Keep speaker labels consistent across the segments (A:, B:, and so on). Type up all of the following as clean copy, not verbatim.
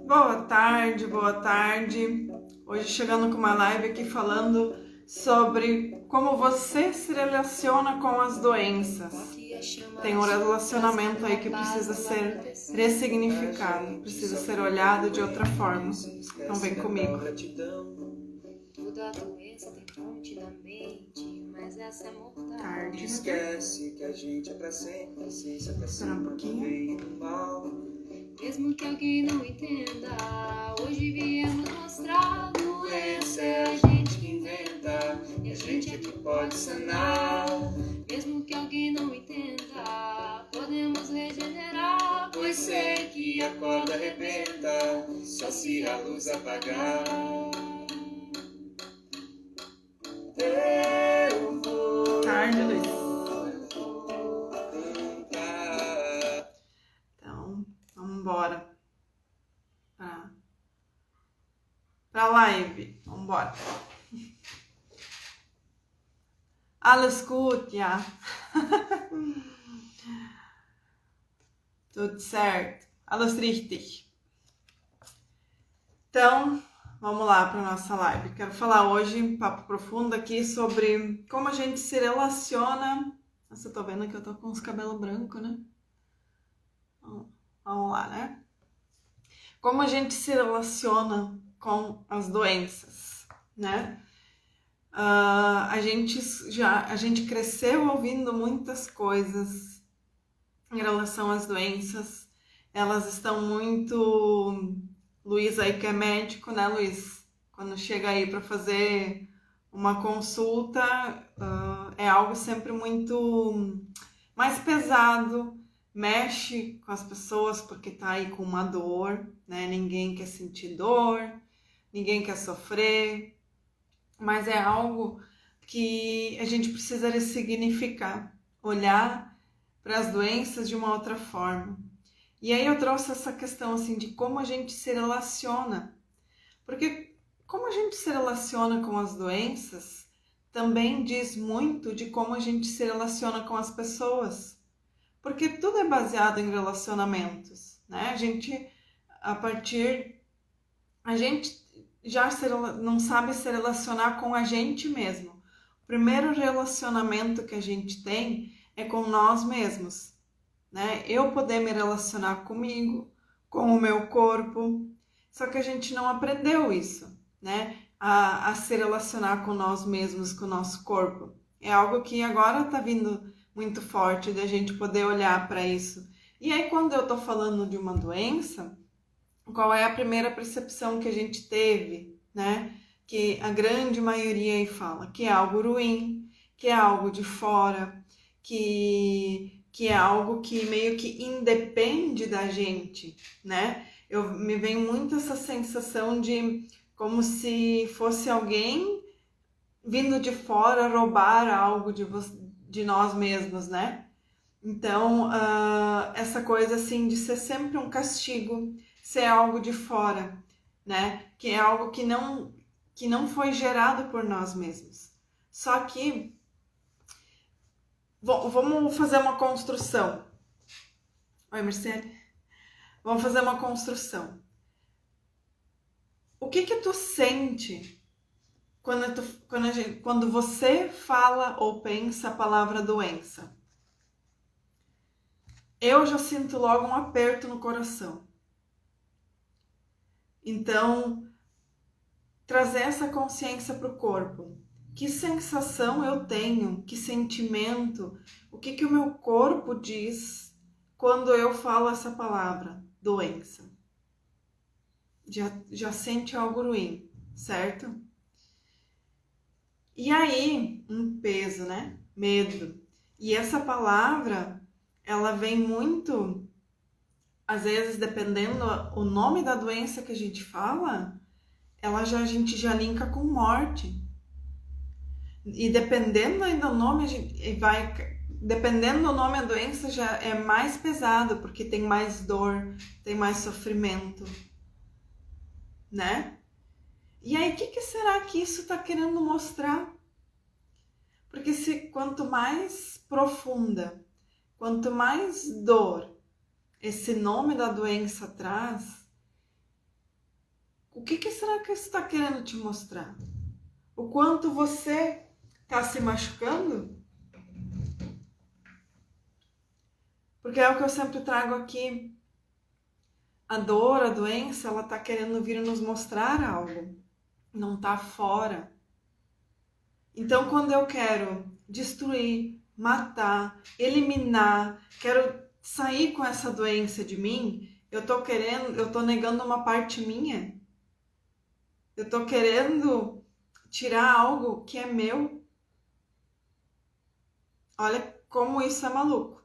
A: Boa tarde, boa tarde. Hoje chegando com uma live aqui falando sobre como você se relaciona com as doenças. Tem um relacionamento aí que precisa ser ressignificado, precisa ser olhado de outra forma. Então vem comigo.
B: Toda doença tem fonte da mente, mas essa é mortal.
A: Tarde.
C: Esquece que a gente é pra sempre, essência pra
A: Espera um
C: sempre,
A: pouquinho.
C: bem e no mal.
B: Mesmo que alguém não entenda, hoje viemos mostrar.
C: Doença é a gente que inventa, e a gente é que pode sanar.
B: Mesmo que alguém não entenda, podemos regenerar.
C: Pois sei que a corda arrebenta, só se a luz apagar. Eu vou
A: Tarde, Luiz.
C: cantar.
A: Então, vamos embora pra live. Vamos embora. Alles gut, ja. Tudo certo. Alles richtig. Então, vamos lá para nossa live. Quero falar hoje, um papo profundo aqui, sobre como a gente se relaciona. Nossa, eu tô vendo que eu tô com os cabelos brancos, né? Vamos lá, né? Como a gente se relaciona com as doenças, né? A gente cresceu ouvindo muitas coisas em relação às doenças. Elas estão muito... Luiz aí que é médico, né, Luiz? Quando chega aí para fazer uma consulta, é algo sempre muito mais pesado, mexe com as pessoas porque tá aí com uma dor, né? Ninguém quer sentir dor, ninguém quer sofrer, mas é algo que a gente precisa ressignificar, olhar para as doenças de uma outra forma. E aí eu trouxe essa questão assim de como a gente se relaciona, porque como a gente se relaciona com as doenças também diz muito de como a gente se relaciona com as pessoas, porque tudo é baseado em relacionamentos, né? A gente já não sabe se relacionar com a gente mesmo. O primeiro relacionamento que a gente tem é com nós mesmos, né? Eu poder me relacionar comigo, com o meu corpo, só que a gente não aprendeu isso, né? A se relacionar com nós mesmos, com o nosso corpo. É algo que agora tá vindo muito forte da gente poder olhar para isso. E aí, quando eu tô falando de uma doença, qual é a primeira percepção que a gente teve, né? Que a grande maioria aí fala que é algo ruim, que é algo de fora, que é algo que meio que independe da gente, né? Me vem muito essa sensação de como se fosse alguém vindo de fora roubar algo de nós mesmos, né? Então, essa coisa assim de ser sempre um castigo, ser algo de fora, né? Que é algo que não foi gerado por nós mesmos. Só que vamos fazer uma construção. Oi, Marcele. Vamos fazer uma construção. O que tu sente quando você fala ou pensa a palavra doença? Eu já sinto logo um aperto no coração. Então, trazer essa consciência para o corpo. Que sensação eu tenho? Que sentimento? O que o meu corpo diz quando eu falo essa palavra, doença? Já sente algo ruim, certo? E aí, um peso, né? Medo. E essa palavra, ela vem muito, às vezes, dependendo o nome da doença que a gente fala, a gente já linka com morte. E dependendo do nome, dependendo do nome, a doença já é mais pesado, porque tem mais dor, tem mais sofrimento, né? E aí, o que será que isso está querendo mostrar? Porque quanto mais profunda, quanto mais dor esse nome da doença traz, O que será que isso está querendo te mostrar? O quanto você está se machucando? Porque é o que eu sempre trago aqui. A dor, a doença, ela está querendo vir nos mostrar algo. Não está fora. Então, quando eu quero destruir, matar, eliminar, quero sair com essa doença de mim, eu tô negando uma parte minha. Eu tô querendo tirar algo que é meu. Olha como isso é maluco.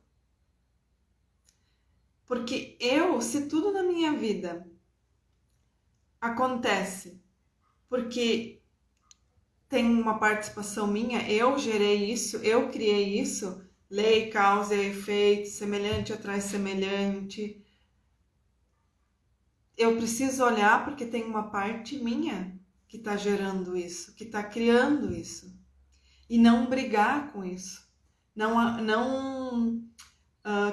A: Porque se tudo na minha vida acontece porque tem uma participação minha, eu gerei isso, eu criei isso, lei, causa e efeito, semelhante atrai semelhante. Eu preciso olhar porque tem uma parte minha que está gerando isso, que está criando isso. E não brigar com isso. Não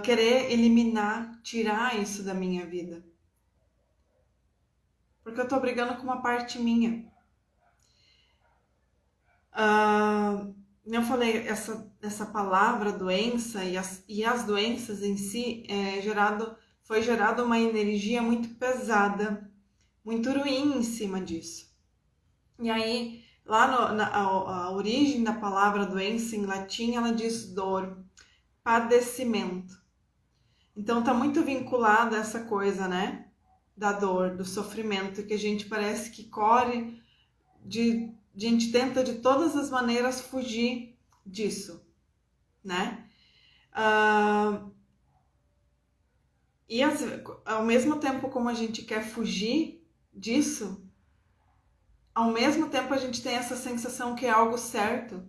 A: querer eliminar, tirar isso da minha vida. Porque eu estou brigando com uma parte minha. Eu falei, essa palavra doença e as doenças em si, foi gerada uma energia muito pesada, muito ruim em cima disso. E aí, lá a origem da palavra doença em latim, ela diz dor, padecimento. Então tá muito vinculada a essa coisa, né? Da dor, do sofrimento, que a gente parece que corre, a gente tenta de todas as maneiras fugir disso, né? E ao mesmo tempo como a gente quer fugir disso, ao mesmo tempo a gente tem essa sensação que é algo certo,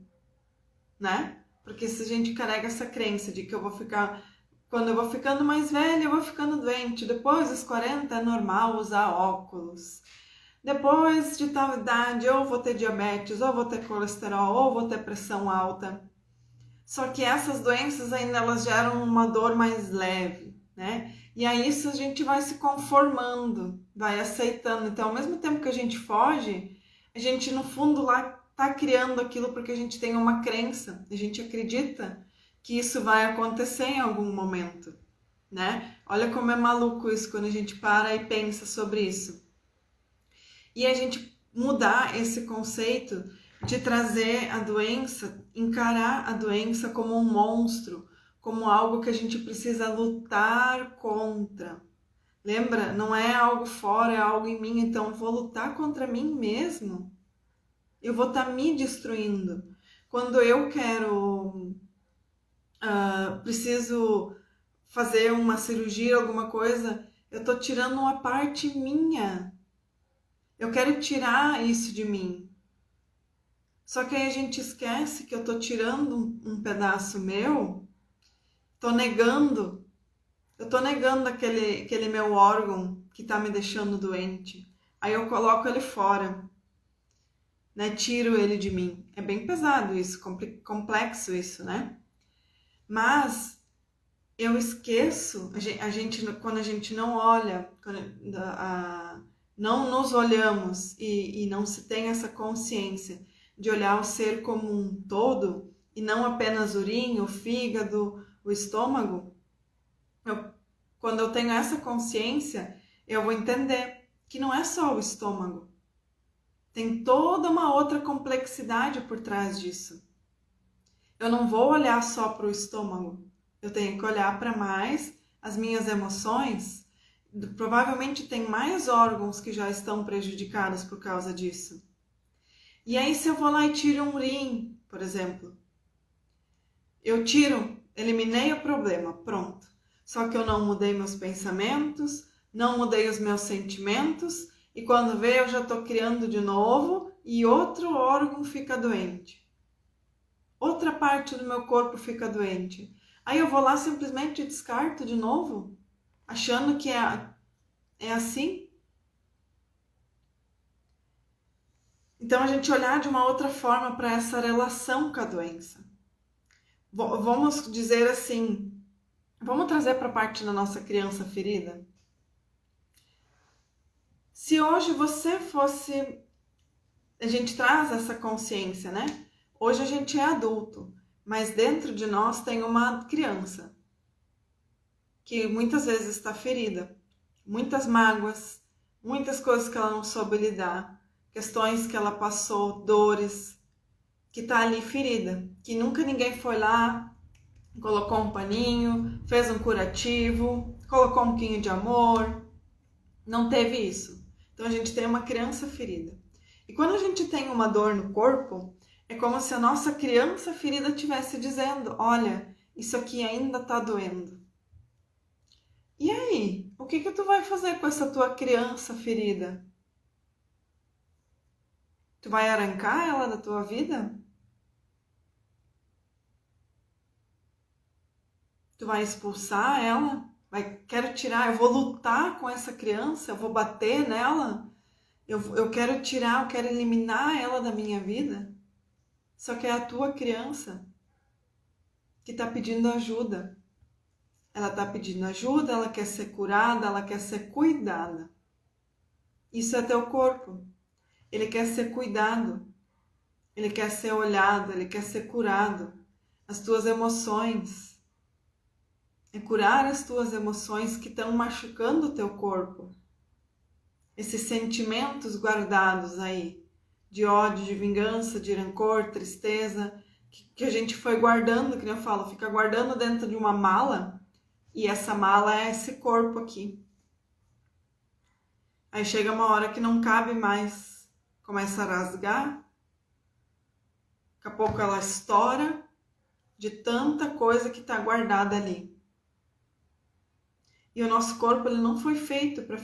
A: né? Porque se a gente carrega essa crença de que quando eu vou ficando mais velha, eu vou ficando doente, depois dos 40 é normal usar óculos, depois de tal idade ou vou ter diabetes, ou vou ter colesterol, ou vou ter pressão alta. Só que essas doenças ainda elas geram uma dor mais leve, né? E aí isso a gente vai se conformando, vai aceitando. Então, ao mesmo tempo que a gente foge, a gente no fundo lá tá criando aquilo porque a gente tem uma crença, a gente acredita que isso vai acontecer em algum momento, né? Olha como é maluco isso quando a gente para e pensa sobre isso. E a gente mudar esse conceito de trazer a doença, encarar a doença como um monstro, como algo que a gente precisa lutar contra. Lembra? Não é algo fora, é algo em mim, então eu vou lutar contra mim mesmo. Eu vou estar me destruindo. Quando eu preciso fazer uma cirurgia, alguma coisa, eu estou tirando uma parte minha. Eu quero tirar isso de mim. Só que aí a gente esquece que eu estou tirando um pedaço meu, estou negando. Eu estou negando aquele meu órgão que está me deixando doente. Aí eu coloco ele fora, né? Tiro ele de mim. É bem pesado isso, complexo isso, né? Mas eu esqueço, quando a gente não olha, não nos olhamos e não se tem essa consciência de olhar o ser como um todo e não apenas o rim, o fígado, o estômago, quando eu tenho essa consciência, eu vou entender que não é só o estômago. Tem toda uma outra complexidade por trás disso. Eu não vou olhar só para o estômago. Eu tenho que olhar para mais as minhas emoções. Provavelmente tem mais órgãos que já estão prejudicados por causa disso. E aí se eu vou lá e tiro um rim, por exemplo, eu eliminei o problema, pronto. Só que eu não mudei meus pensamentos, não mudei os meus sentimentos, e quando vê eu já estou criando de novo e outro órgão fica doente. Outra parte do meu corpo fica doente. Aí eu vou lá simplesmente descarto de novo, achando que é assim. Então a gente olhar de uma outra forma para essa relação com a doença. Vamos dizer assim, vamos trazer para a parte da nossa criança ferida? Se hoje você fosse... A gente traz essa consciência, né? Hoje a gente é adulto, mas dentro de nós tem uma criança que muitas vezes está ferida, muitas mágoas, muitas coisas que ela não soube lidar, questões que ela passou, dores, que está ali ferida, que nunca ninguém foi lá, colocou um paninho, fez um curativo, colocou um pouquinho de amor, não teve isso. Então a gente tem uma criança ferida. E quando a gente tem uma dor no corpo, é como se a nossa criança ferida estivesse dizendo, olha, isso aqui ainda está doendo. E aí, o que tu vai fazer com essa tua criança ferida? Tu vai arrancar ela da tua vida? Tu vai expulsar ela? Quero tirar, eu vou lutar com essa criança, eu vou bater nela? Eu quero tirar, eu quero eliminar ela da minha vida? Só que é a tua criança que está pedindo ajuda. Ela está pedindo ajuda, ela quer ser curada, ela quer ser cuidada. Isso é teu corpo. Ele quer ser cuidado. Ele quer ser olhado, ele quer ser curado. As tuas emoções. É curar as tuas emoções que estão machucando o teu corpo. Esses sentimentos guardados aí, de ódio, de vingança, de rancor, tristeza, que a gente foi guardando, que eu falo, fica guardando dentro de uma mala, e essa mala é esse corpo aqui. Aí chega uma hora que não cabe mais, começa a rasgar, daqui a pouco ela estoura de tanta coisa que está guardada ali. E o nosso corpo ele não foi feito para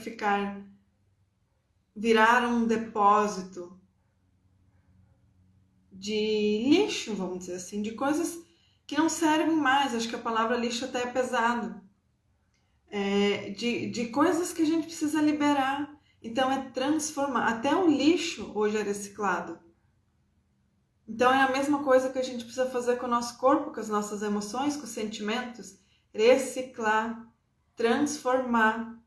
A: virar um depósito de lixo, vamos dizer assim, de coisas que não servem mais. Acho que a palavra lixo até é pesado. De coisas que a gente precisa liberar. Então é transformar. Até o lixo hoje é reciclado. Então é a mesma coisa que a gente precisa fazer com o nosso corpo, com as nossas emoções, com os sentimentos. Reciclar, transformar.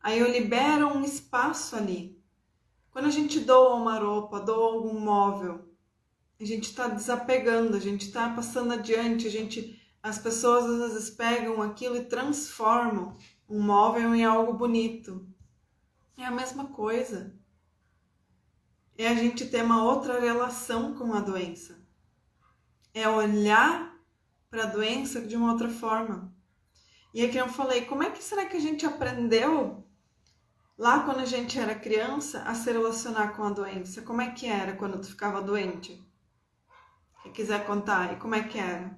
A: Aí eu libero um espaço ali. Quando a gente doa uma roupa, doa algum móvel, a gente está desapegando, a gente está passando adiante, as pessoas às vezes pegam aquilo e transformam um móvel em algo bonito. É a mesma coisa. É a gente ter uma outra relação com a doença. É olhar para a doença de uma outra forma. E aqui eu falei, como é que será que a gente aprendeu lá quando a gente era criança a se relacionar com a doença? Como é que era quando tu ficava doente? Quem quiser contar aí, como é que era?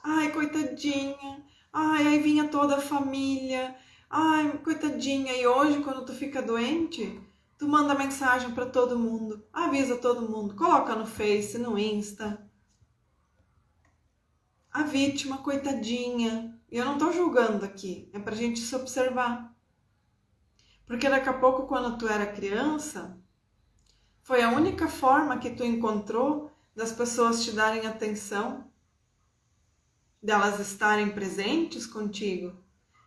A: Ai, coitadinha. Ai, aí vinha toda a família. Ai, coitadinha. E hoje, quando tu fica doente, tu manda mensagem para todo mundo. Avisa todo mundo. Coloca no Face, no Insta. A vítima, coitadinha. E eu não tô julgando aqui. É pra gente se observar. Porque daqui a pouco, quando tu era criança, foi a única forma que tu encontrou das pessoas te darem atenção, delas estarem presentes contigo.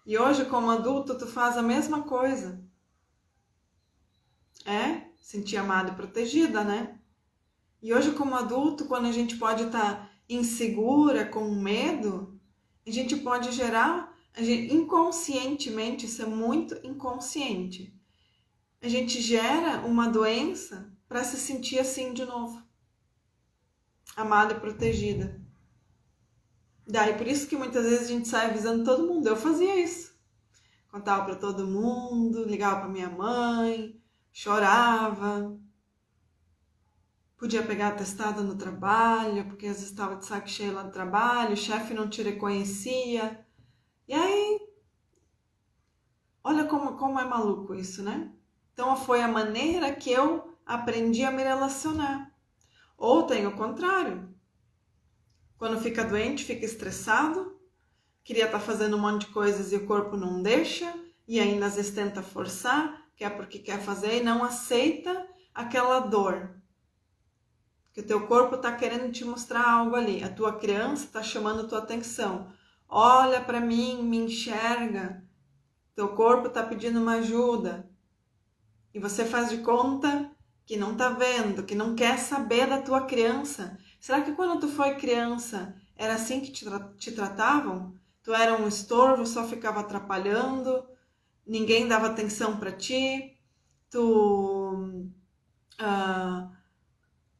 A: E hoje, como adulto, tu faz a mesma coisa. Sentir amada e protegida, né? E hoje, como adulto, quando a gente pode estar insegura, com medo, a gente pode gerar, inconscientemente, isso é muito inconsciente. A gente gera uma doença para se sentir assim de novo. Amada e protegida. Daí, por isso que muitas vezes a gente sai avisando todo mundo. Eu fazia isso. Contava para todo mundo, ligava para minha mãe, chorava. Podia pegar atestado no trabalho, porque às vezes estava de saco cheio lá no trabalho, o chefe não te reconhecia. E aí, olha como é maluco isso, né? Então foi a maneira que eu aprendi a me relacionar. Ou tem o contrário. Quando fica doente, fica estressado, queria estar fazendo um monte de coisas e o corpo não deixa, e ainda às vezes tenta forçar, que é porque quer fazer e não aceita aquela dor. Que o teu corpo está querendo te mostrar algo ali. A tua criança está chamando a tua atenção. Olha para mim, me enxerga. teu corpo está pedindo uma ajuda e você faz de conta que não está vendo, que não quer saber da tua criança. Será que quando tu foi criança era assim que te tratavam? Tu era um estorvo, só ficava atrapalhando, ninguém dava atenção para ti,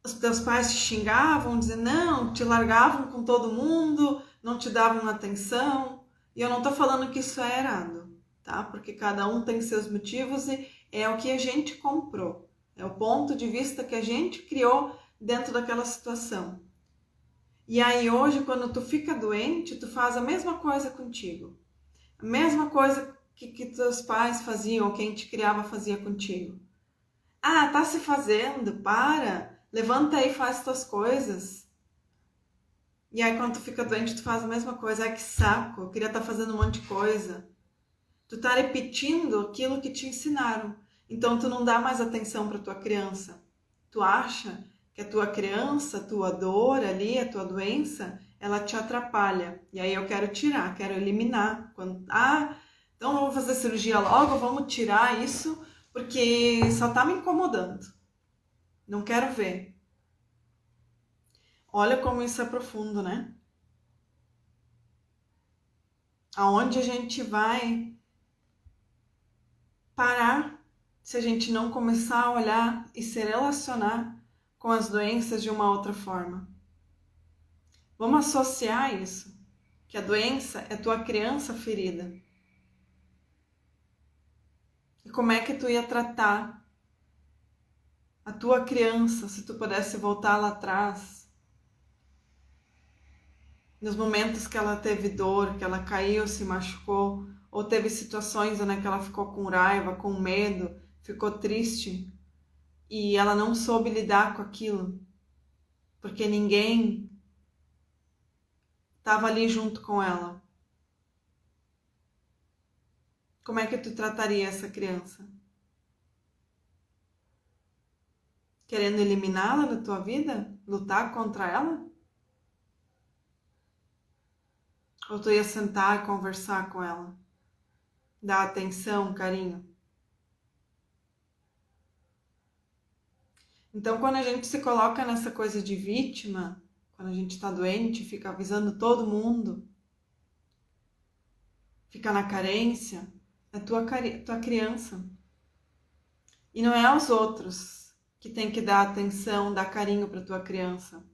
A: os teus pais te xingavam, dizendo não, te largavam com todo mundo, não te davam atenção. E eu não estou falando que isso é errado, tá? Porque cada um tem seus motivos e é o que a gente comprou. É o ponto de vista que a gente criou dentro daquela situação. E aí hoje, quando tu fica doente, tu faz a mesma coisa contigo. A mesma coisa que teus pais faziam, quem te criava fazia contigo. Ah, tá se fazendo, para, levanta aí e faz tuas coisas. E aí quando tu fica doente, tu faz a mesma coisa. Ai, que saco, eu queria estar fazendo um monte de coisa. Tu tá repetindo aquilo que te ensinaram. Então tu não dá mais atenção para tua criança. Tu acha que a tua criança, a tua dor ali, a tua doença, ela te atrapalha. E aí eu quero tirar, quero eliminar. Então eu vou fazer cirurgia logo, vamos tirar isso, porque só tá me incomodando. Não quero ver. Olha como isso é profundo, né? Aonde a gente vai parar se a gente não começar a olhar e se relacionar com as doenças de uma outra forma. Vamos associar isso, que a doença é tua criança ferida. E como é que tu ia tratar a tua criança se tu pudesse voltar lá atrás, nos momentos que ela teve dor, que ela caiu, se machucou, ou teve situações onde ela ficou com raiva, com medo, ficou triste e ela não soube lidar com aquilo, porque ninguém estava ali junto com ela. Como é que tu trataria essa criança? Querendo eliminá-la da tua vida? Lutar contra ela? Ou tu ia sentar e conversar com ela? Dar atenção, carinho? Então, quando a gente se coloca nessa coisa de vítima, quando a gente tá doente, fica avisando todo mundo, fica na carência, é tua criança. E não é aos outros que tem que dar atenção, dar carinho para tua criança.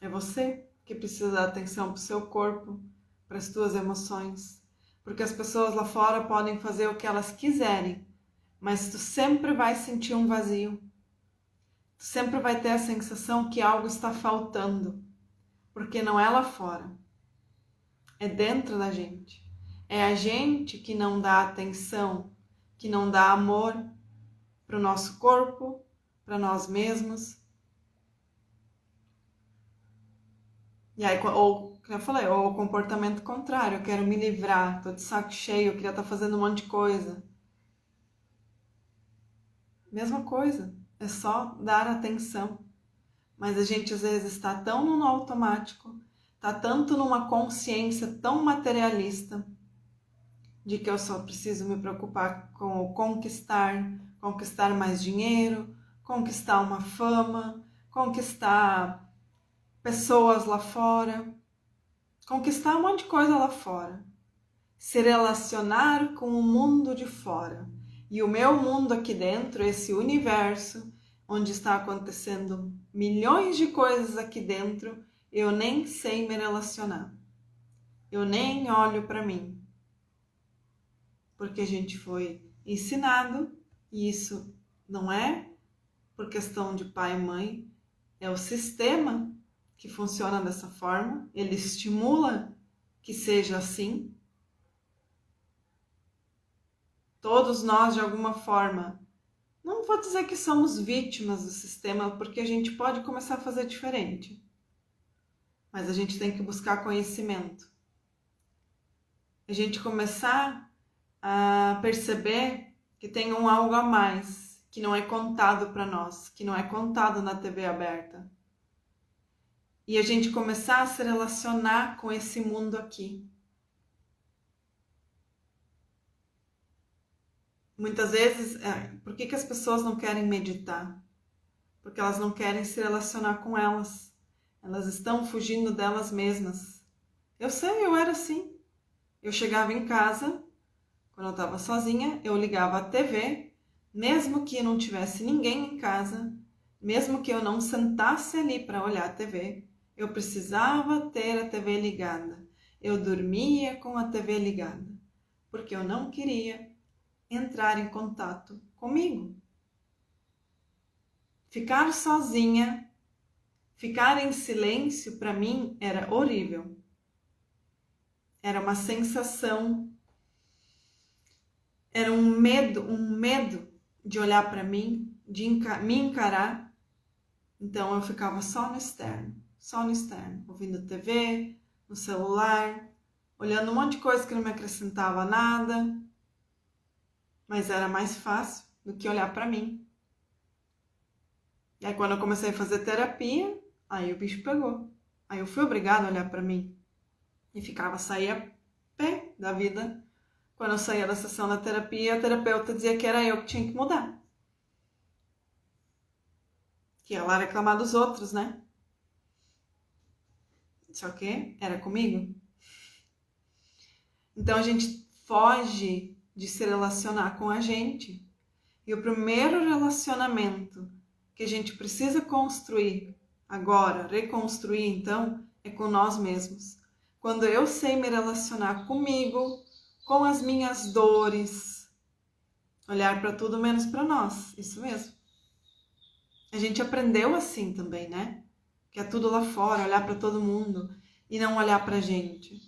A: É você que precisa dar atenção pro seu corpo, para as tuas emoções. Porque as pessoas lá fora podem fazer o que elas quiserem, mas tu sempre vai sentir um vazio. Tu sempre vai ter a sensação que algo está faltando, porque não é lá fora, é dentro da gente. É a gente que não dá atenção, que não dá amor para o nosso corpo, para nós mesmos. E aí, ou, como eu falei, ou o comportamento contrário, eu quero me livrar, tô de saco cheio, eu queria estar fazendo um monte de coisa. Mesma coisa, é só dar atenção. Mas a gente às vezes está tão no automático, está tanto numa consciência tão materialista, de que eu só preciso me preocupar com o conquistar mais dinheiro, conquistar uma fama, conquistar pessoas lá fora, conquistar um monte de coisa lá fora. Se relacionar com o mundo de fora. E o meu mundo aqui dentro, esse universo, onde está acontecendo milhões de coisas aqui dentro, eu nem sei me relacionar. Eu nem olho para mim. Porque a gente foi ensinado, e isso não é por questão de pai e mãe, é o sistema que funciona dessa forma, ele estimula que seja assim. Todos nós, de alguma forma, não vou dizer que somos vítimas do sistema, porque a gente pode começar a fazer diferente. Mas a gente tem que buscar conhecimento. A gente começar a perceber que tem um algo a mais, que não é contado para nós, que não é contado na TV aberta. E a gente começar a se relacionar com esse mundo aqui. Muitas vezes, por que as pessoas não querem meditar? Porque elas não querem se relacionar com elas. Elas estão fugindo delas mesmas. Eu sei, eu era assim. Eu chegava em casa, quando eu estava sozinha, eu ligava a TV, mesmo que não tivesse ninguém em casa, mesmo que eu não sentasse ali para olhar a TV, eu precisava ter a TV ligada. Eu dormia com a TV ligada, porque eu não queria entrar em contato comigo. Ficar sozinha, ficar em silêncio, para mim era horrível. Era uma sensação, era um medo de olhar para mim, de me encarar. Então eu ficava só no externo, ouvindo TV, no celular, olhando um monte de coisa que não me acrescentava nada, mas era mais fácil do que olhar para mim. E aí quando eu comecei a fazer terapia, aí o bicho pegou. Aí eu fui obrigada a olhar para mim. E saía a pé da vida. Quando eu saía da sessão da terapia, a terapeuta dizia que era eu que tinha que mudar. Que ela reclamar dos outros, né? Só que era comigo. Então a gente foge de se relacionar com a gente. E o primeiro relacionamento que a gente precisa construir agora, reconstruir então, é com nós mesmos. Quando eu sei me relacionar comigo, com as minhas dores, olhar para tudo menos para nós, isso mesmo. A gente aprendeu assim também, né? Que é tudo lá fora, olhar para todo mundo e não olhar para a gente.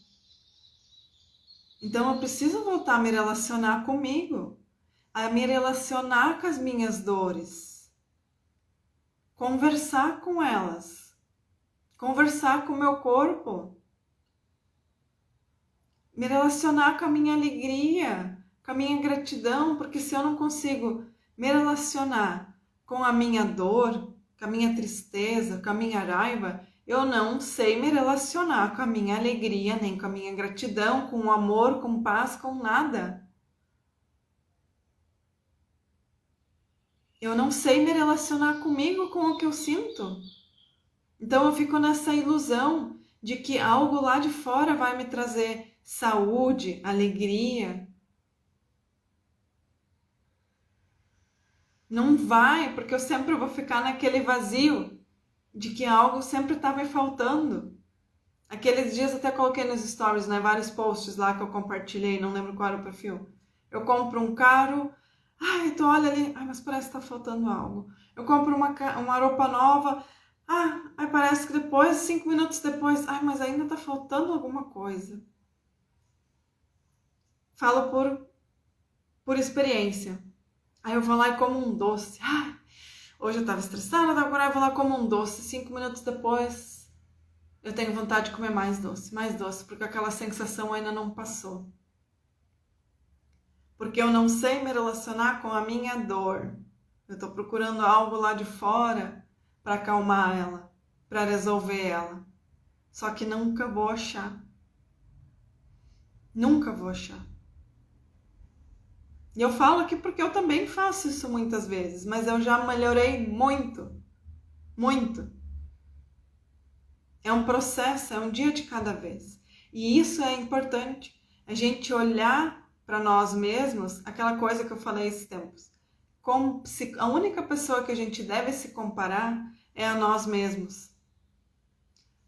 A: Então eu preciso voltar a me relacionar comigo, a me relacionar com as minhas dores, conversar com elas, conversar com o meu corpo, me relacionar com a minha alegria, com a minha gratidão, porque se eu não consigo me relacionar com a minha dor, com a minha tristeza, com a minha raiva, eu não sei me relacionar com a minha alegria, nem com a minha gratidão, com o amor, com paz, com nada. Eu não sei me relacionar comigo, com o que eu sinto. Então eu fico nessa ilusão de que algo lá de fora vai me trazer saúde, alegria. Não vai, porque eu sempre vou ficar naquele vazio de que algo sempre está me faltando. Aqueles dias até coloquei nos stories, né, vários posts lá que eu compartilhei, não lembro qual era o perfil. Eu compro um carro, tu olha ali, mas parece que tá faltando algo. Eu compro uma roupa nova, aí parece que depois, 5 minutos depois, mas ainda tá faltando alguma coisa. Falo por experiência. Aí eu vou lá e como um doce. Hoje eu tava estressada, agora eu vou lá e como um doce. 5 minutos depois, eu tenho vontade de comer mais doce, porque aquela sensação ainda não passou. Porque eu não sei me relacionar com a minha dor. Eu tô procurando algo lá de fora para acalmar ela, para resolver ela. Só que nunca vou achar. Nunca vou achar. E eu falo aqui porque eu também faço isso muitas vezes, mas eu já melhorei muito, muito. É um processo, é um dia de cada vez. E isso é importante, a gente olhar para nós mesmos, aquela coisa que eu falei esses tempos. A única pessoa que a gente deve se comparar é a nós mesmos.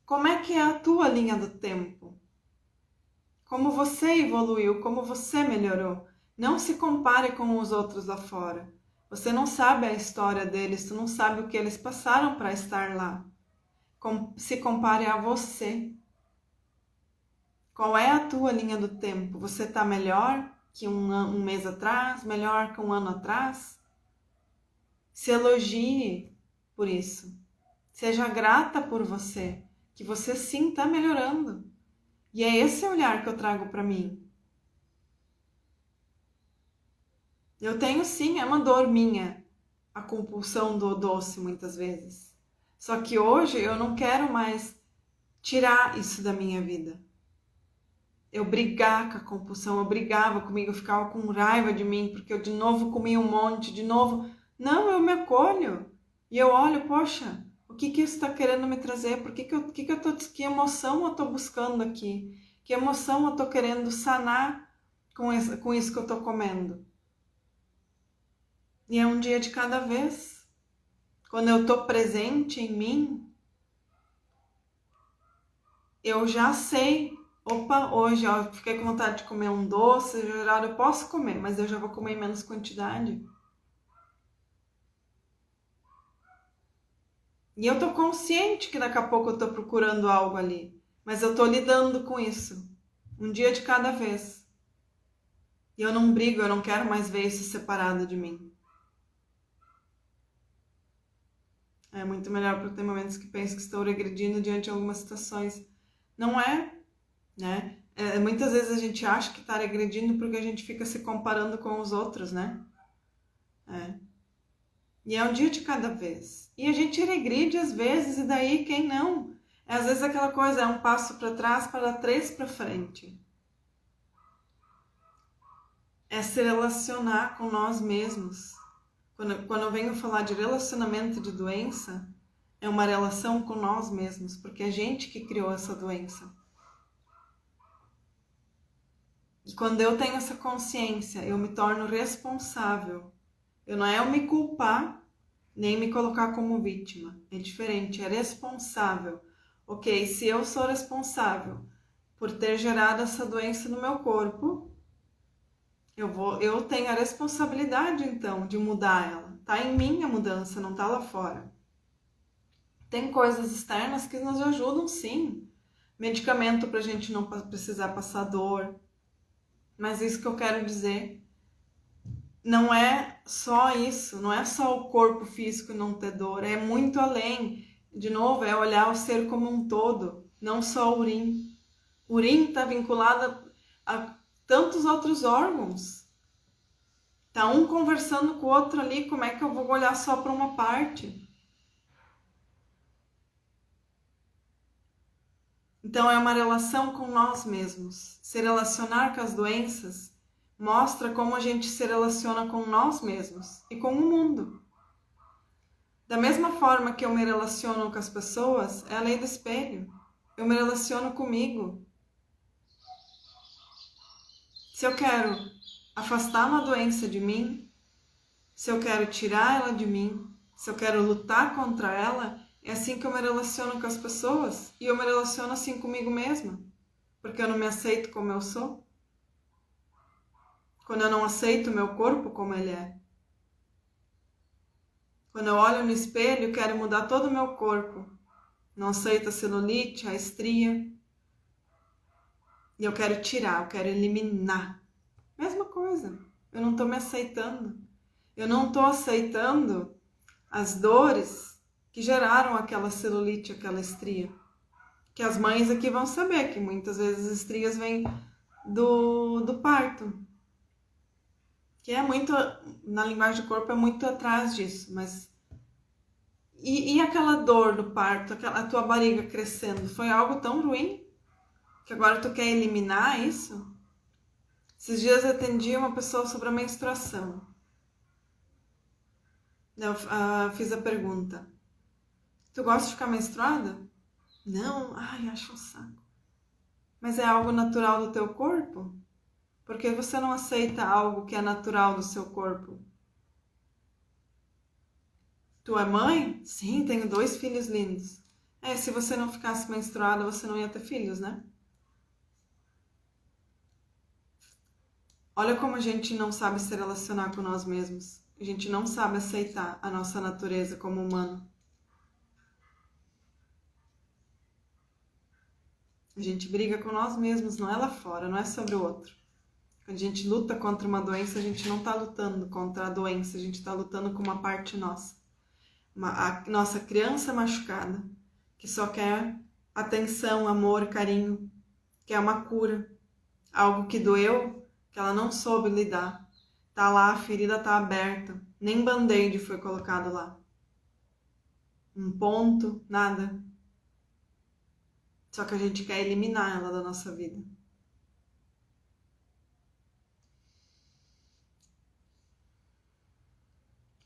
A: Como é que é a tua linha do tempo? Como você evoluiu, como você melhorou? Não se compare com os outros lá fora. Você não sabe a história deles, tu não sabe o que eles passaram para estar lá. Se compare a você. Qual é a tua linha do tempo? Você está melhor que um mês atrás? Melhor que um ano atrás? Se elogie por isso. Seja grata por você, que você sim está melhorando. E é esse olhar que eu trago para mim. Eu tenho sim, é uma dor minha, a compulsão do doce muitas vezes. Só que hoje eu não quero mais tirar isso da minha vida. eu brigar com a compulsão, eu brigava comigo, eu ficava com raiva de mim, porque eu de novo comia um monte, de novo. Não, eu me acolho. E eu olho, poxa, o que isso está querendo me trazer? Que emoção eu estou buscando aqui? Que emoção eu estou querendo sanar com isso que eu estou comendo? E é um dia de cada vez. Quando eu estou presente em mim, eu já sei, opa, hoje eu fiquei com vontade de comer um doce, eu posso comer, mas eu já vou comer em menos quantidade. E eu tô consciente que daqui a pouco eu tô procurando algo ali, mas eu tô lidando com isso, um dia de cada vez. E eu não brigo, eu não quero mais ver isso separado de mim. É muito melhor para ter momentos que penso que estou regredindo diante de algumas situações. Não é, né? Muitas vezes a gente acha que está regredindo porque a gente fica se comparando com os outros, né? E é um dia de cada vez. E a gente regride às vezes, e daí quem não? Às vezes aquela coisa é um passo para trás para 3 para frente. É se relacionar com nós mesmos. Quando eu venho falar de relacionamento de doença, é uma relação com nós mesmos, porque é a gente que criou essa doença. E quando eu tenho essa consciência, eu me torno responsável. Não é eu me culpar, nem me colocar como vítima. É diferente, é responsável. Ok, se eu sou responsável por ter gerado essa doença no meu corpo, eu tenho a responsabilidade então de mudar ela. Tá em mim a mudança, não tá lá fora. Tem coisas externas que nos ajudam, sim. Medicamento pra gente não precisar passar dor. Mas isso que eu quero dizer, não é só isso, não é só o corpo físico não ter dor, é muito além. De novo, é olhar o ser como um todo, não só o urim. O urim está vinculado a tantos outros órgãos. Tá um conversando com o outro ali, como é que eu vou olhar só para uma parte? Então é uma relação com nós mesmos. Se relacionar com as doenças mostra como a gente se relaciona com nós mesmos e com o mundo. Da mesma forma que eu me relaciono com as pessoas, é a lei do espelho. Eu me relaciono comigo. Se eu quero afastar uma doença de mim, se eu quero tirar ela de mim, se eu quero lutar contra ela, é assim que eu me relaciono com as pessoas. E eu me relaciono assim comigo mesma, porque eu não me aceito como eu sou. Quando eu não aceito o meu corpo como ele é. Quando eu olho no espelho, quero mudar todo o meu corpo. Não aceito a celulite, a estria. E eu quero tirar, eu quero eliminar. Mesma coisa. Eu não estou me aceitando. Eu não estou aceitando as dores que geraram aquela celulite, aquela estria. Que as mães aqui vão saber que muitas vezes as estrias vêm do parto. Que é muito, na linguagem do corpo, é muito atrás disso, mas... E aquela dor do parto, a tua barriga crescendo, foi algo tão ruim que agora tu quer eliminar isso? Esses dias eu atendi uma pessoa sobre a menstruação. Eu fiz a pergunta: tu gosta de ficar menstruada? Não, ai, acho um saco. Mas é algo natural do teu corpo? Por que você não aceita algo que é natural do seu corpo? Tu é mãe? Sim, tenho 2 filhos lindos. Se você não ficasse menstruada, você não ia ter filhos, né? Olha como a gente não sabe se relacionar com nós mesmos. A gente não sabe aceitar a nossa natureza como humano. A gente briga com nós mesmos, não é lá fora, não é sobre o outro. Quando a gente luta contra uma doença, a gente não está lutando contra a doença, a gente está lutando com uma parte nossa. A nossa criança machucada, que só quer atenção, amor, carinho, que é uma cura. Algo que doeu, que ela não soube lidar. Tá lá, a ferida tá aberta, nem band-aid foi colocado lá. Um ponto, nada. Só que a gente quer eliminar ela da nossa vida.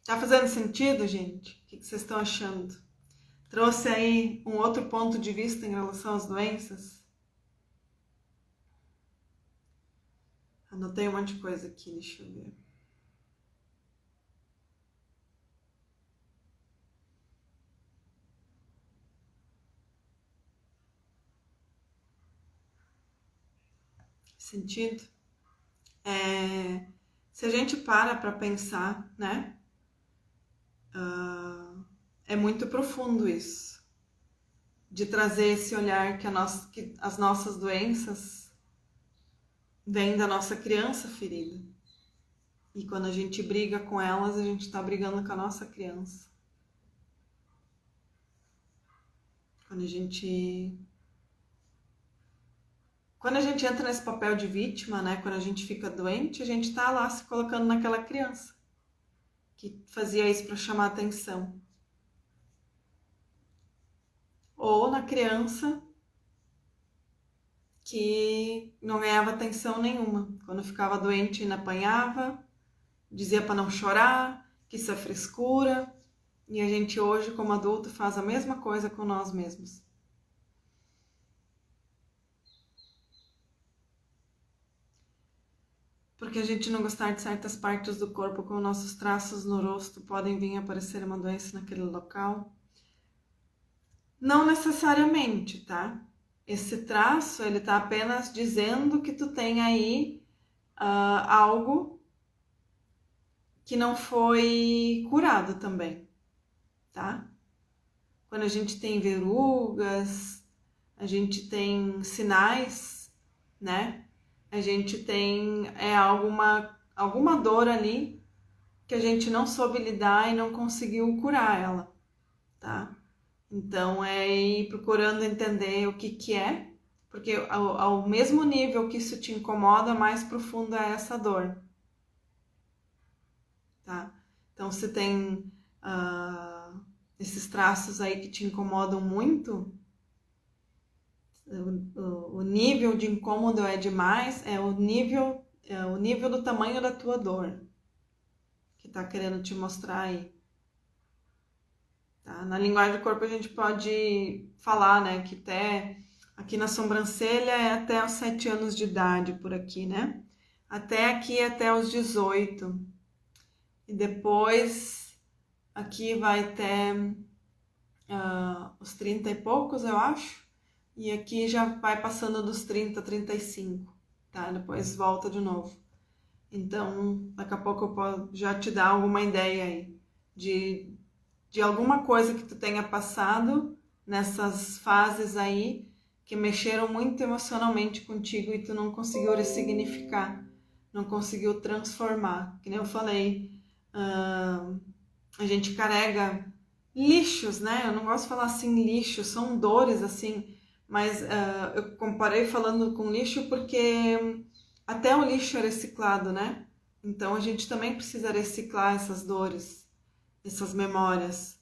A: Tá fazendo sentido, gente? O que vocês estão achando? Trouxe aí um outro ponto de vista em relação às doenças? Anotei um monte de coisa aqui, deixa eu ver. Sentido? Se a gente para pensar, né? É muito profundo isso. De trazer esse olhar que as nossas doenças vêm da nossa criança ferida. E quando a gente briga com elas, a gente está brigando com a nossa criança. Quando a gente entra nesse papel de vítima, né? Quando a gente fica doente, a gente está lá se colocando naquela criança que fazia isso para chamar atenção. Ou na criança que não ganhava atenção nenhuma. Quando ficava doente, ainda apanhava, dizia para não chorar, que isso é frescura. E a gente hoje, como adulto, faz a mesma coisa com nós mesmos. Porque a gente não gostar de certas partes do corpo, como nossos traços no rosto, podem vir a aparecer uma doença naquele local. Não necessariamente, tá? Esse traço, ele tá apenas dizendo que tu tem aí algo que não foi curado também, tá? Quando a gente tem verrugas, a gente tem sinais, né? A gente tem alguma dor ali que a gente não soube lidar e não conseguiu curar ela, tá? Então é ir procurando entender o que é, porque ao mesmo nível que isso te incomoda, mais profunda é essa dor, tá? Então se tem esses traços aí que te incomodam muito, o nível de incômodo é demais, é o nível do tamanho da tua dor que tá querendo te mostrar aí. Tá? Na linguagem do corpo a gente pode falar, né, que até aqui na sobrancelha é até os 7 anos de idade por aqui, né? Até aqui até os 18. E depois aqui vai até os 30 e poucos, eu acho. E aqui já vai passando dos 30, 35, tá? Depois volta de novo. Então, daqui a pouco eu posso já te dar alguma ideia aí de alguma coisa que tu tenha passado nessas fases aí que mexeram muito emocionalmente contigo e tu não conseguiu ressignificar, não conseguiu transformar. Que nem eu falei, a gente carrega lixos, né? Eu não gosto de falar assim lixo, são dores assim, mas eu comparei falando com lixo porque até o lixo é reciclado, né? Então a gente também precisa reciclar essas dores, essas memórias,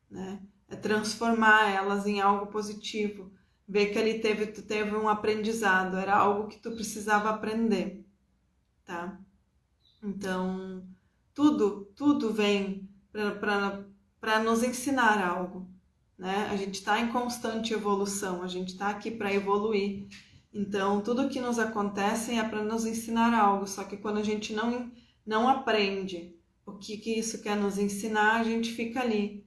A: né? É transformar elas em algo positivo, ver que tu teve um aprendizado, era algo que tu precisava aprender, tá? Então tudo vem para nos ensinar algo, né? A gente está em constante evolução, a gente está aqui para evoluir. Então, tudo que nos acontece é para nos ensinar algo, só que quando a gente não aprende o que isso quer nos ensinar, a gente fica ali,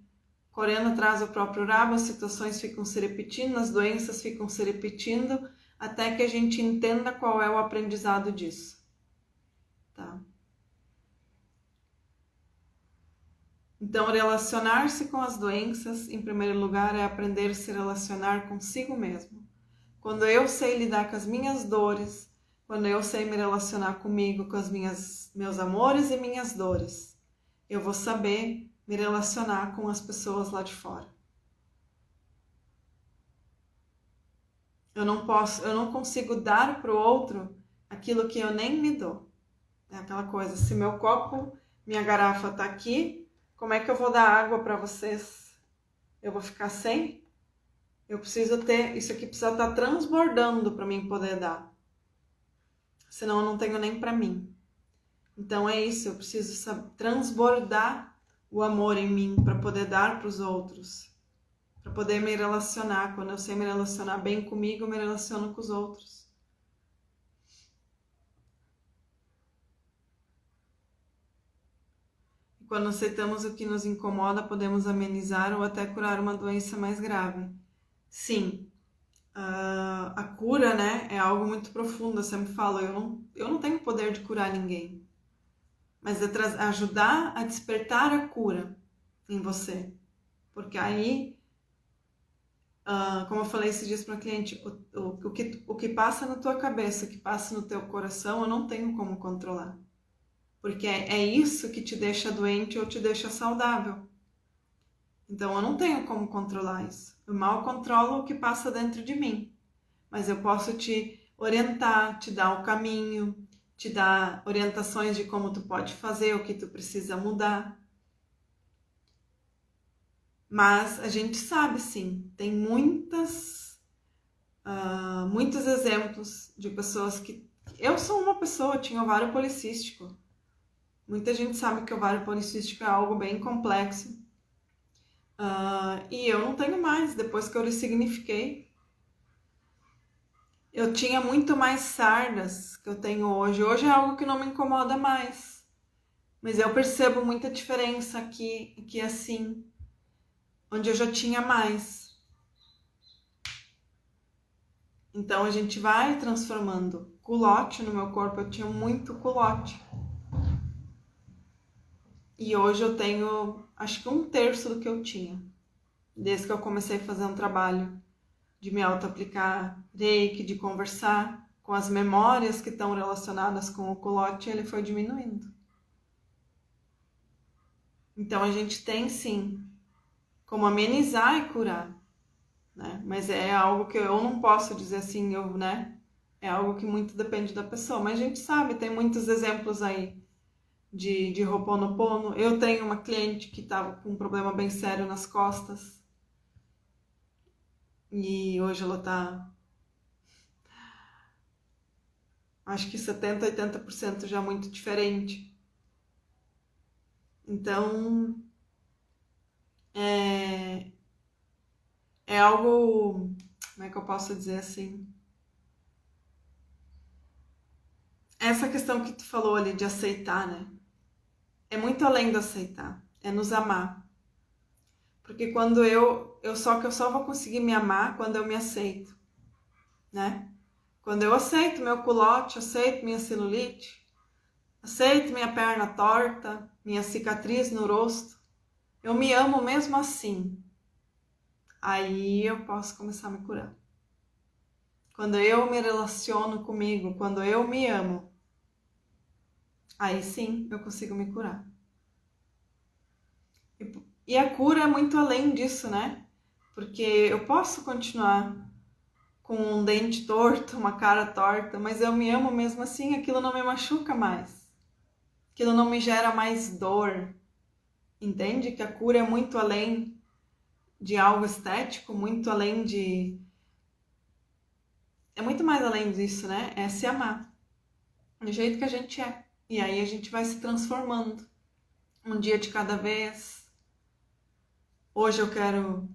A: correndo atrás do próprio rabo, as situações ficam se repetindo, as doenças ficam se repetindo, até que a gente entenda qual é o aprendizado disso, tá? Então, relacionar-se com as doenças, em primeiro lugar, é aprender a se relacionar consigo mesmo. Quando eu sei lidar com as minhas dores, quando eu sei me relacionar comigo, com meus amores e minhas dores, eu vou saber me relacionar com as pessoas lá de fora. Eu não consigo dar para o outro aquilo que eu nem me dou. É aquela coisa, se meu copo, minha garrafa tá aqui, como é que eu vou dar água para vocês? Eu vou ficar sem? Eu preciso ter, isso aqui precisa estar transbordando para mim poder dar. Senão eu não tenho nem para mim. Então é isso, eu preciso transbordar o amor em mim para poder dar para os outros, para poder me relacionar. Quando eu sei me relacionar bem comigo, eu me relaciono com os outros. E quando aceitamos o que nos incomoda, podemos amenizar ou até curar uma doença mais grave. Sim, a cura, né, é algo muito profundo. Eu sempre falo, eu não tenho poder de curar ninguém, mas é ajudar a despertar a cura em você. Porque aí, como eu falei esses dias para uma cliente, o que passa na tua cabeça, o que passa no teu coração, eu não tenho como controlar. Porque é isso que te deixa doente ou te deixa saudável. Então eu não tenho como controlar isso. Eu mal controlo o que passa dentro de mim. Mas eu posso te orientar, te dar o caminho, te dar orientações de como tu pode fazer, o que tu precisa mudar. Mas a gente sabe, sim, tem muitos exemplos de pessoas que... Eu sou uma pessoa, eu tinha ovário policístico. Muita gente sabe que o ovário policístico é algo bem complexo. E eu não tenho mais, depois que eu ressignifiquei. Eu tinha muito mais sardas que eu tenho hoje. Hoje é algo que não me incomoda mais. Mas eu percebo muita diferença aqui assim, onde eu já tinha mais. Então a gente vai transformando. Culote no meu corpo, eu tinha muito culote. E hoje eu tenho, acho que 1/3 do que eu tinha. Desde que eu comecei a fazer um trabalho de me auto-aplicar reiki, de conversar com as memórias que estão relacionadas com o culote, ele foi diminuindo. Então a gente tem sim como amenizar e curar, né? Mas é algo que eu não posso dizer assim, né? É algo que muito depende da pessoa. Mas a gente sabe, tem muitos exemplos aí de Ho'oponopono. Eu tenho uma cliente que estava com um problema bem sério nas costas. E hoje ela tá, acho que 70%, 80% já muito diferente. Então, é algo, como é que eu posso dizer assim? Essa questão que tu falou ali de aceitar, né? É muito além do aceitar, é nos amar. Porque quando eu só vou conseguir me amar quando eu me aceito, né? Quando eu aceito meu culote, aceito minha celulite, aceito minha perna torta, minha cicatriz no rosto, eu me amo mesmo assim. Aí eu posso começar a me curar. Quando eu me relaciono comigo, quando eu me amo, aí sim eu consigo me curar. E a cura é muito além disso, né? Porque eu posso continuar com um dente torto, uma cara torta, mas eu me amo mesmo assim, aquilo não me machuca mais. Aquilo não me gera mais dor. Entende? Que a cura é muito além de algo estético, muito além de... É muito mais além disso, né? É se amar. Do jeito que a gente é. E aí a gente vai se transformando. Um dia de cada vez. Hoje eu quero...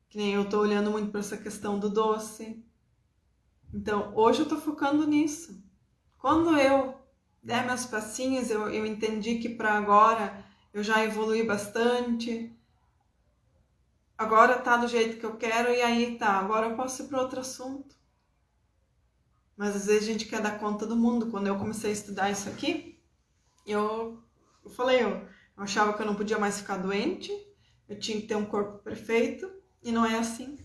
A: Que nem eu tô olhando muito para essa questão do doce. Então, hoje eu tô focando nisso. Quando eu der meus passinhos, eu entendi que para agora eu já evolui bastante. Agora tá do jeito que eu quero e aí tá. Agora eu posso ir para outro assunto. Mas às vezes a gente quer dar conta do mundo. Quando eu comecei a estudar isso aqui, eu achava que eu não podia mais ficar doente, eu tinha que ter um corpo perfeito, e não é assim.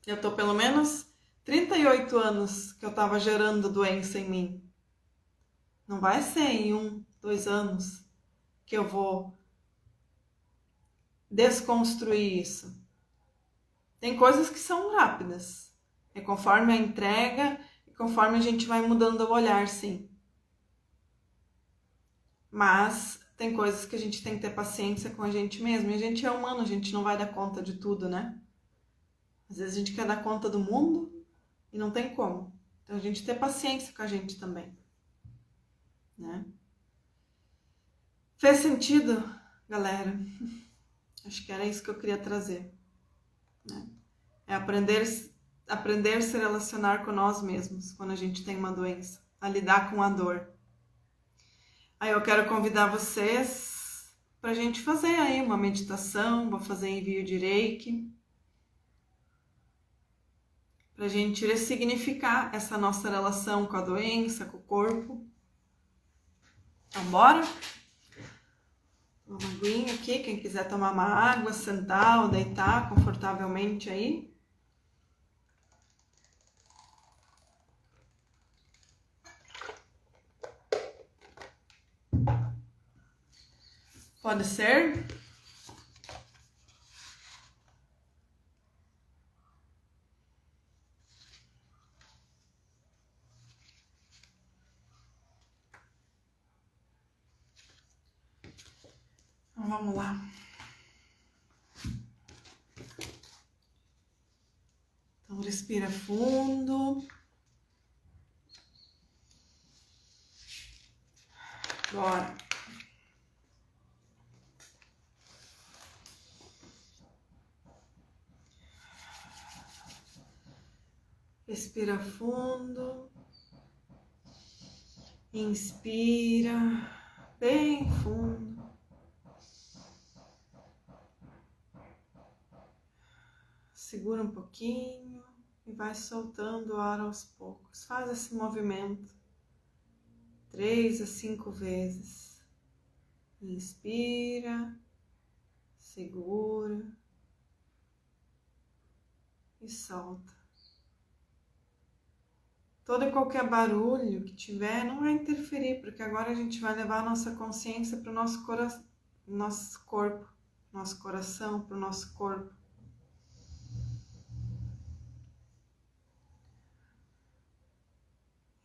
A: Eu tô pelo menos 38 anos que eu tava gerando doença em mim. Não vai ser em 1, 2 anos que eu vou desconstruir isso. Tem coisas que são rápidas. É conforme a entrega, conforme a gente vai mudando o olhar, sim. Mas tem coisas que a gente tem que ter paciência com a gente mesmo. E a gente é humano, a gente não vai dar conta de tudo, né? Às vezes a gente quer dar conta do mundo e não tem como. Então a gente tem paciência com a gente também, né? Fez sentido, galera, acho que era isso que eu queria trazer, né? É aprender a se relacionar com nós mesmos quando a gente tem uma doença, a lidar com a dor. Aí eu quero convidar vocês para a gente fazer aí uma meditação, vou fazer envio de Reiki, para a gente ressignificar essa nossa relação com a doença, com o corpo. Então, bora? Uma aguinha aqui, quem quiser tomar uma água, sentar ou deitar confortavelmente aí. Pode ser? Então, vamos lá. Então, respira fundo. Bora. Respira fundo. Inspira bem fundo. Segura um pouquinho e vai soltando o ar aos poucos. Faz esse movimento 3 a 5 vezes. Inspira, segura e solta. Todo e qualquer barulho que tiver não vai interferir, porque agora a gente vai levar a nossa consciência para o nosso coração, nosso corpo, nosso coração, para o nosso corpo.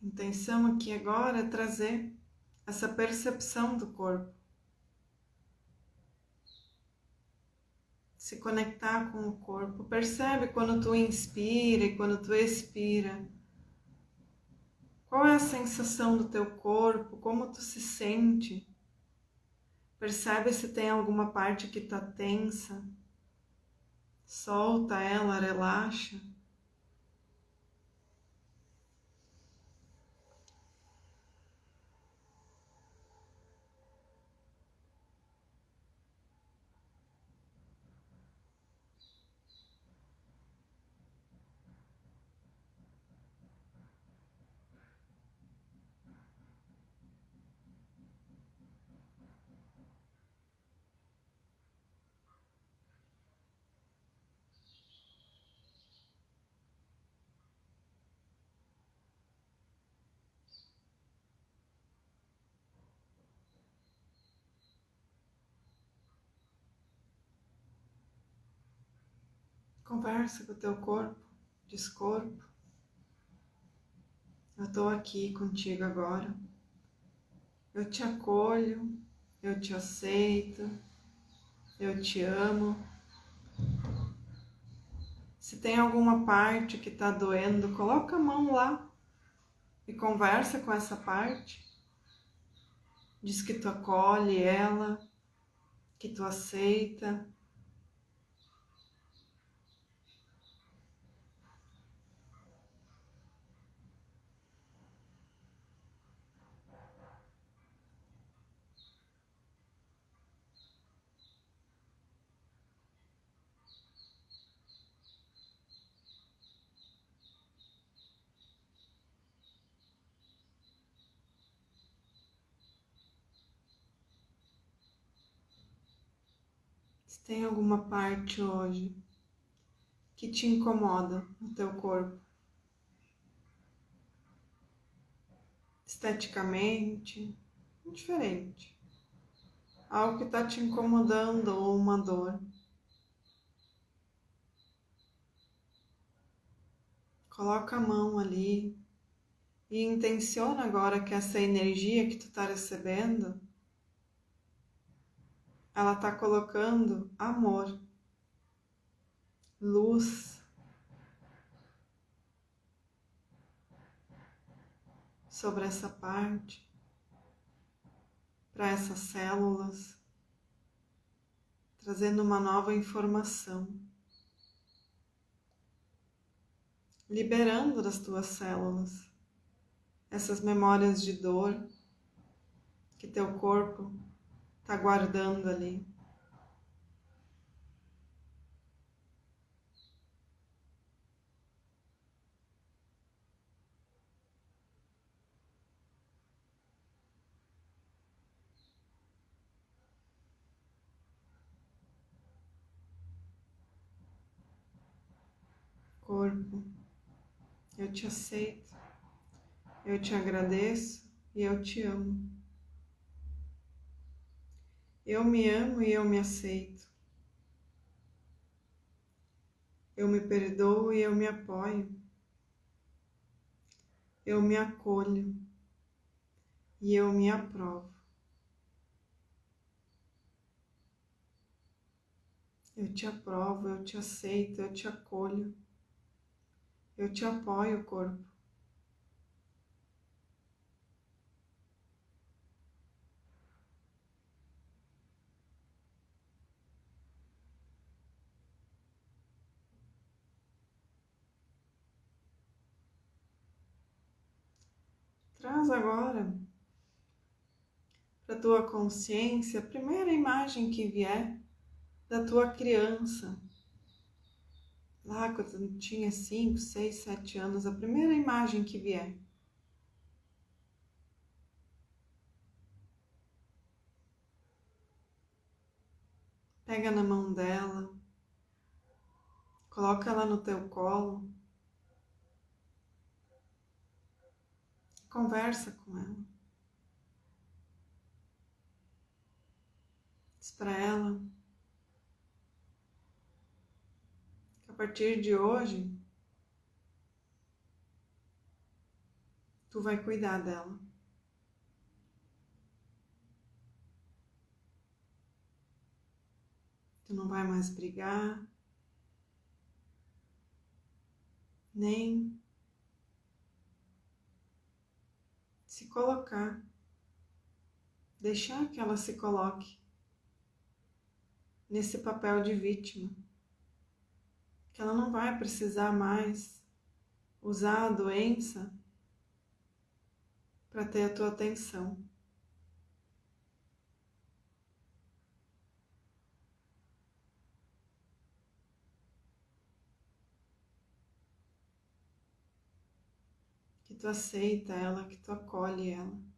A: A intenção aqui agora é trazer essa percepção do corpo. Se conectar com o corpo. Percebe quando tu inspira e quando tu expira. Qual é a sensação do teu corpo? Como tu se sente? Percebe se tem alguma parte que está tensa. Solta ela, relaxa. Conversa com o teu corpo, descorpo. Eu estou aqui contigo agora. Eu te acolho, eu te aceito, eu te amo. Se tem alguma parte que está doendo, coloca a mão lá e conversa com essa parte. Diz que tu acolhe ela, que tu aceita. Se tem alguma parte hoje que te incomoda no teu corpo, esteticamente, diferente, algo que está te incomodando ou uma dor, coloca a mão ali e intenciona agora que essa energia que tu está recebendo, ela está colocando amor, luz sobre essa parte, para essas células. trazendo uma nova informação, liberando das tuas células essas memórias de dor que teu corpo está guardando ali. Corpo, eu te aceito, eu te agradeço e eu te amo. Eu me amo e eu me aceito. Eu me perdoo e eu me apoio. Eu me acolho e eu me aprovo. Eu te aprovo, eu te aceito, eu te acolho. Eu te apoio, corpo. Traz agora para a tua consciência a primeira imagem que vier da tua criança. Lá quando tu tinha 5, 6, 7 anos, a primeira imagem que vier. Pega na mão dela, coloca ela no teu colo, conversa com ela. Diz para ela que a partir de hoje tu vai cuidar dela. Tu não vai mais brigar, nem se colocar, deixar que ela se coloque nesse papel de vítima, que ela não vai precisar mais usar a doença para ter a tua atenção. Que tu aceita ela, que tu acolhe ela.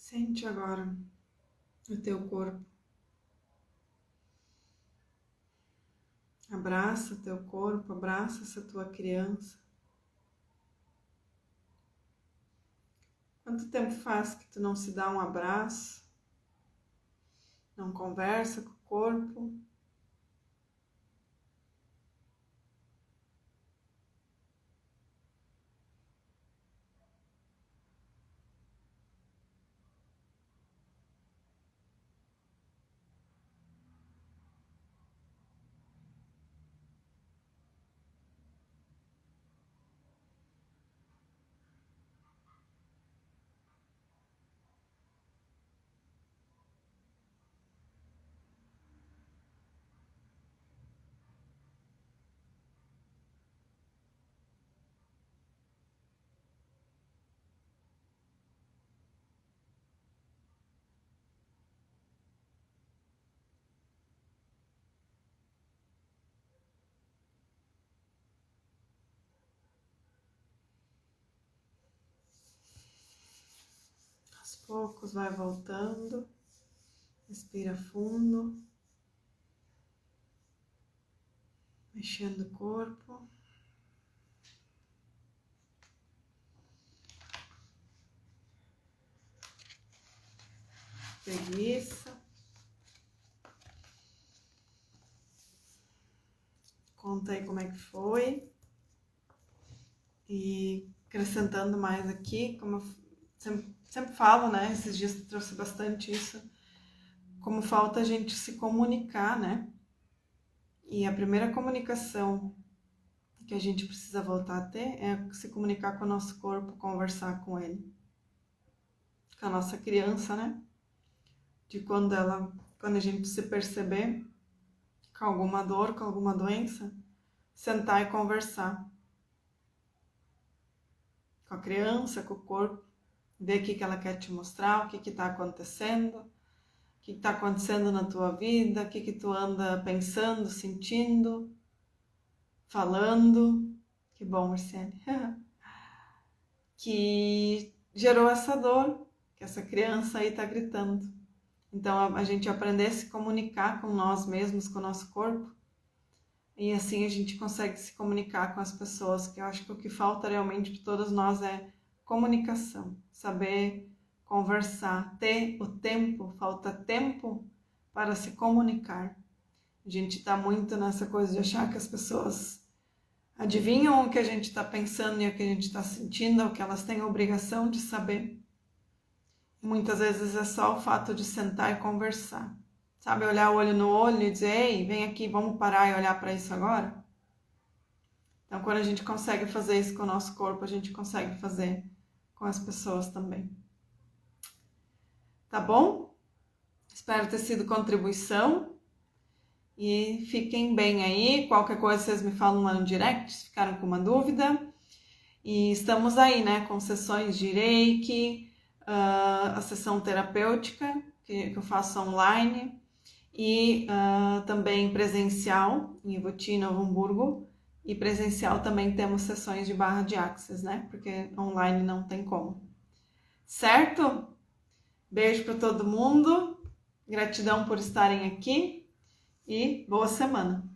A: Sente agora o teu corpo. Abraça o teu corpo, abraça essa tua criança. Quanto tempo faz que tu não se dá um abraço? Não conversa com o corpo? poucos vai voltando. Respira fundo. Mexendo o corpo. Preguiça. Conta aí como é que foi. E acrescentando mais aqui, como eu sempre falo, né? Esses dias eu trouxe bastante isso. Como falta a gente se comunicar, né? E a primeira comunicação que a gente precisa voltar a ter é se comunicar com o nosso corpo, conversar com ele. Com a nossa criança, né? De quando a gente se perceber com alguma dor, com alguma doença, sentar e conversar com a criança, com o corpo, ver o que ela quer te mostrar, o que está acontecendo, o que está acontecendo na tua vida, o que tu anda pensando, sentindo, falando. Que bom, Marciane. Que gerou essa dor, que essa criança aí está gritando. Então, a gente aprender a se comunicar com nós mesmos, com o nosso corpo, e assim a gente consegue se comunicar com as pessoas, que eu acho que o que falta realmente de todos nós é comunicação, saber conversar, ter o tempo, falta tempo para se comunicar. A gente está muito nessa coisa de achar que as pessoas adivinham o que a gente está pensando e o que a gente está sentindo, o que elas têm a obrigação de saber. Muitas vezes é só o fato de sentar e conversar. Sabe, olhar olho no olho e dizer, ei, vem aqui, vamos parar e olhar para isso agora? Então, quando a gente consegue fazer isso com o nosso corpo, a gente consegue fazer com as pessoas também. Tá bom? Espero ter sido contribuição. E fiquem bem aí. Qualquer coisa vocês me falam lá no direct, se ficaram com uma dúvida. E estamos aí, né, com sessões de Reiki, a sessão terapêutica que eu faço online e também presencial em Ivoti, Novo Hamburgo, e presencial também temos sessões de barra de Axis, né, porque online não tem como. Certo? Beijo para todo mundo, gratidão por estarem aqui e boa semana!